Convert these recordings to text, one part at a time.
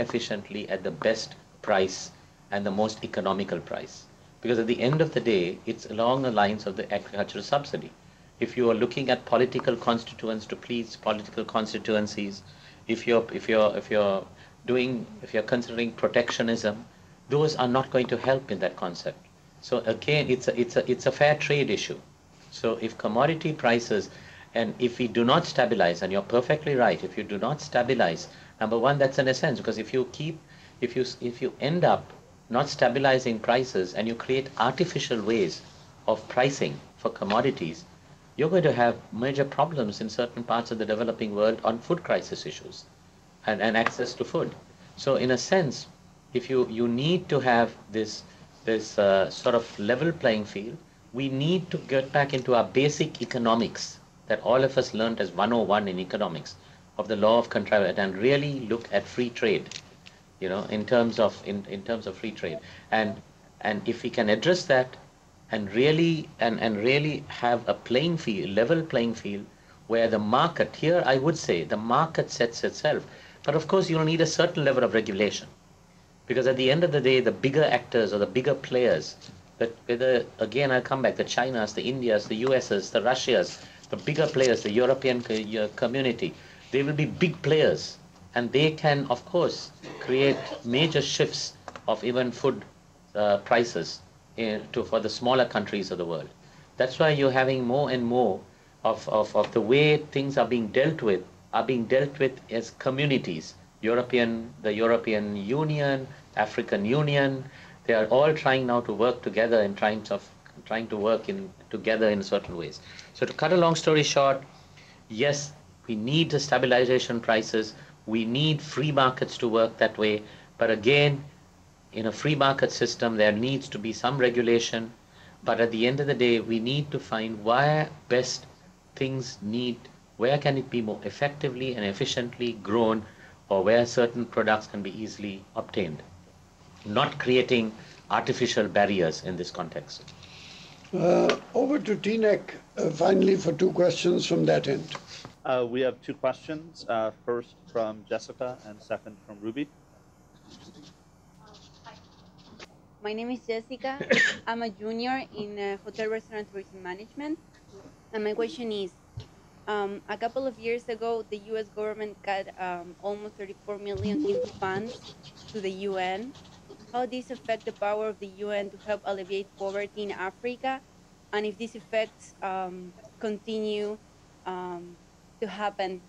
efficiently at the best price and the most economical price. Because at the end of the day, it's along the lines of the agricultural subsidy. If you are looking at political constituents to please political constituencies, if you're considering protectionism, those are not going to help in that concept. So again, it's a fair trade issue. So if commodity prices, and if we do not stabilize, and you're perfectly right, if you do not stabilize, number one, that's an essence, because if you end up not stabilizing prices and you create artificial ways of pricing for commodities, you're going to have major problems in certain parts of the developing world on food crisis issues and access to food. So in a sense, if you need to have this sort of level playing field, we need to get back into our basic economics that all of us learned as 101 in economics of the law of contrariety, and really look at free trade, in terms of free trade. And if we can address that and really have a playing field, level playing field, where the market, here I would say the market sets itself. But of course you'll need a certain level of regulation. Because at the end of the day, the bigger actors or the bigger players, that whether, again I'll come back, the Chinas, the Indias, the USs, the Russias, the bigger players, the European community, they will be big players, and they can of course create major shifts of even food prices for the smaller countries of the world. That's why you're having more and more of the way things are being dealt with as communities. The European Union, African Union, they are all trying now to work together and trying to work together in certain ways. So to cut a long story short, yes, we need the stabilization prices. We need free markets to work that way. But again, in a free market system, there needs to be some regulation. But at the end of the day, we need to find where best where can it be more effectively and efficiently grown, or where certain products can be easily obtained, not creating artificial barriers in this context. Over to TNEC, finally, for two questions from that end. We have two questions, first from Jessica and second from Ruby. My name is Jessica. I'm a junior in Hotel Restaurant Tourism Management. And my question is, a couple of years ago, the U.S. government cut almost 34 million in funds to the UN. How this affect the power of the UN to help alleviate poverty in Africa, and if these effects continue to happen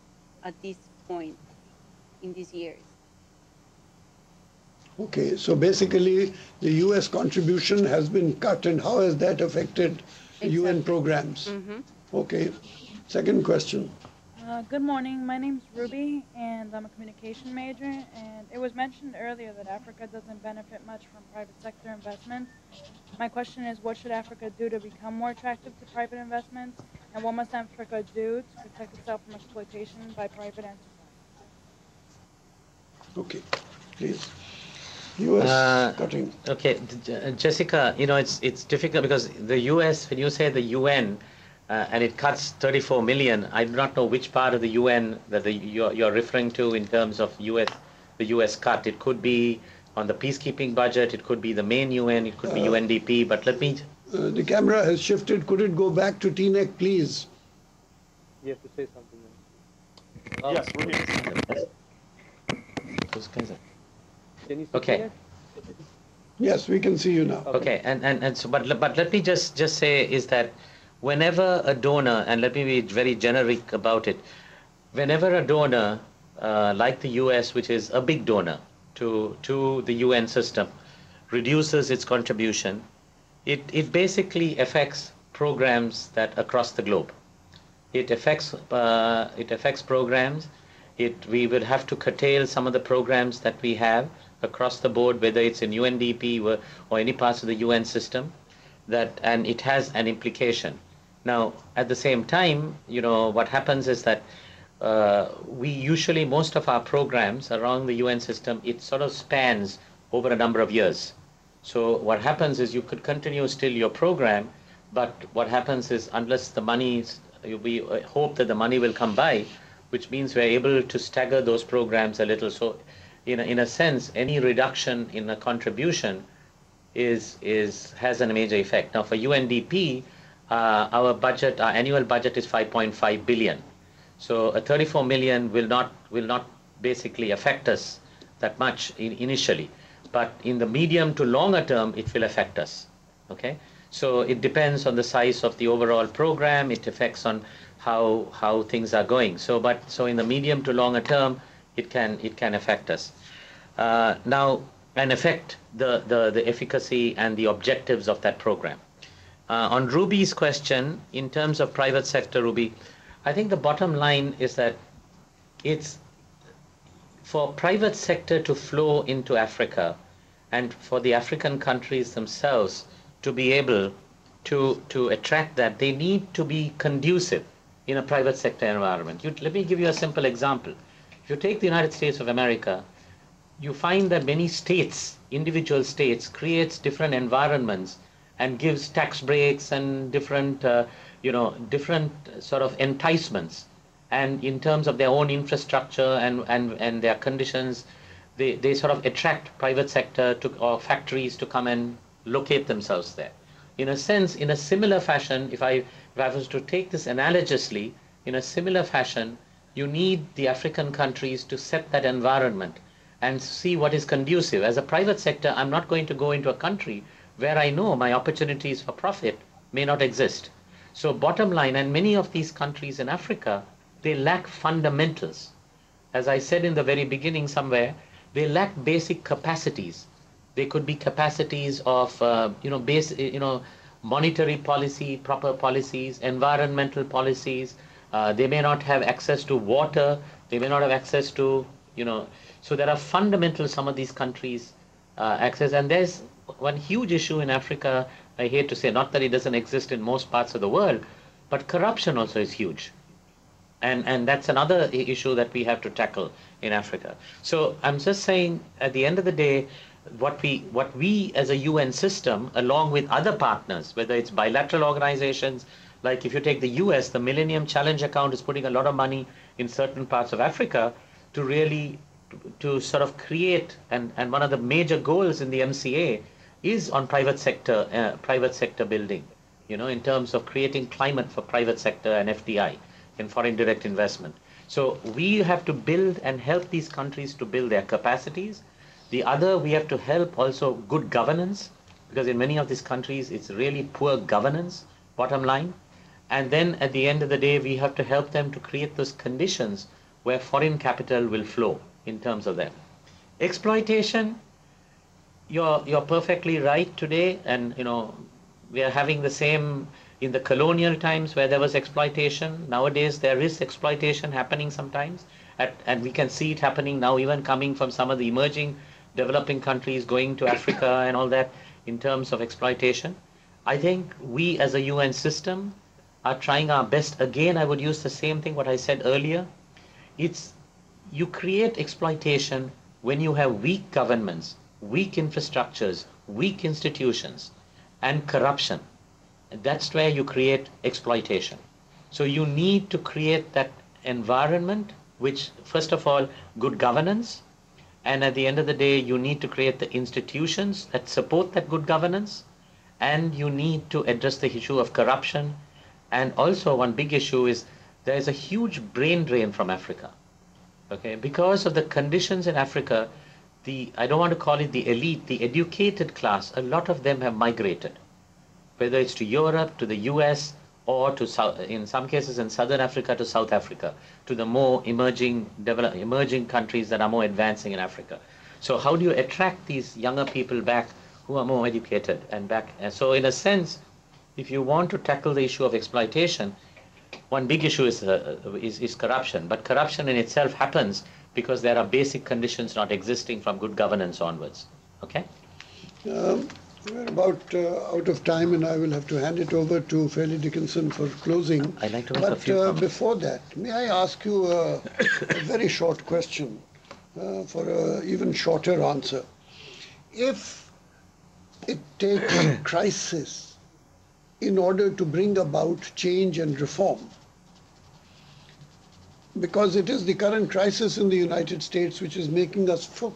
at this point in these years? Okay, so basically the US contribution has been cut, and how has that affected UN programs? Mm-hmm. Okay, second question. Good morning, my name's Ruby, and I'm a communication major, and it was mentioned earlier that Africa doesn't benefit much from private sector investments. My question is, what should Africa do to become more attractive to private investments, and what must Africa do to protect itself from exploitation by private enterprise? Okay, please. US cutting. Okay, Jessica, it's difficult because the US, when you say the UN, and it cuts 34 million. I do not know which part of the UN that you're referring to in terms of the US cut. It could be on the peacekeeping budget, it could be the main UN, it could be UNDP, but let me... the camera has shifted. Could it go back to TNEC, please? You have to say something. Yes, we're here. Those guys are... Can you see Okay. it? Yes, we can see you now. Okay, and so, but let me just say is that whenever a donor, and let me be very generic about it, whenever a donor like the US, which is a big donor to the UN system, reduces its contribution, it basically affects programs that across the globe. It affects programs. We will have to curtail some of the programs that we have across the board, whether it's in UNDP or any parts of the UN system, and it has an implication. Now, at the same time, what happens is that we usually, most of our programs around the UN system, it sort of spans over a number of years. So what happens is you could continue still your program, but what happens is unless the money, we hope that the money will come by, which means we're able to stagger those programs a little. So in a sense, any reduction in a contribution has a major effect. Now, for UNDP, our annual budget is 5.5 billion. So a 34 million will not basically affect us that much initially, but in the medium to longer term, it will affect us. Okay, so it depends on the size of the overall program. It affects on how things are going. So in the medium to longer term, it can affect us. Now, and affect the efficacy and the objectives of that program. On Ruby's question, in terms of private sector, Ruby, I think the bottom line is that it's for private sector to flow into Africa and for the African countries themselves to be able to attract that, they need to be conducive in a private sector environment. Let me give you a simple example. If you take the United States of America, you find that many states, individual states, creates different environments and gives tax breaks and different sort of enticements. And in terms of their own infrastructure and their conditions, they sort of attract private sector or factories to come and locate themselves there. In a sense, in a similar fashion, if I was to take this analogously, in a similar fashion, you need the African countries to set that environment and see what is conducive. As a private sector, I'm not going to go into a country where I know my opportunities for profit may not exist. So bottom line, and many of these countries in Africa, they lack fundamentals. As I said in the very beginning somewhere, they lack basic capacities. They could be capacities of, monetary policy, proper policies, environmental policies. They may not have access to water. They may not have access to, so there are fundamental, some of these countries access. And there's one huge issue in Africa, I hate to say, not that it doesn't exist in most parts of the world, but corruption also is huge. And that's another issue that we have to tackle in Africa. So I'm just saying, at the end of the day, what we as a UN system, along with other partners, whether it's bilateral organizations, like if you take the US, the Millennium Challenge Account is putting a lot of money in certain parts of Africa to really to sort of create, and one of the major goals in the MCA is on private sector building, in terms of creating climate for private sector and FDI, in foreign direct investment. So we have to build and help these countries to build their capacities. The other, we have to help also good governance, because in many of these countries, it's really poor governance, bottom line. And then at the end of the day, we have to help them to create those conditions where foreign capital will flow in terms of them. Exploitation, you're perfectly right today, and we are having the same in the colonial times where there was exploitation. Nowadays there is exploitation happening sometimes, and we can see it happening now, even coming from some of the emerging developing countries going to Africa and all that in terms of exploitation. I think we as a UN system are trying our best. Again, I would use the same thing what I said earlier. You create exploitation when you have weak governments, weak infrastructures, weak institutions, and corruption. That's where you create exploitation. So you need to create that environment, which, first of all, good governance, and at the end of the day, you need to create the institutions that support that good governance, and you need to address the issue of corruption. And also one big issue is there is a huge brain drain from Africa. Okay, because of the conditions in Africa, I don't want to call it the elite, the educated class, a lot of them have migrated, whether it's to Europe, to the US, or to in some cases in Southern Africa to South Africa, to the more emerging countries that are more advancing in Africa. So how do you attract these younger people back who are more educated and back? And so in a sense, if you want to tackle the issue of exploitation, one big issue is corruption. But corruption in itself happens because there are basic conditions not existing from good governance onwards. Okay? We're about out of time, and I will have to hand it over to Fairleigh Dickinson for closing. I'd like to make a few comments. Before that, may I ask you a very short question for an even shorter answer? If it takes crisis in order to bring about change and reform, because it is the current crisis in the United States which is making us focus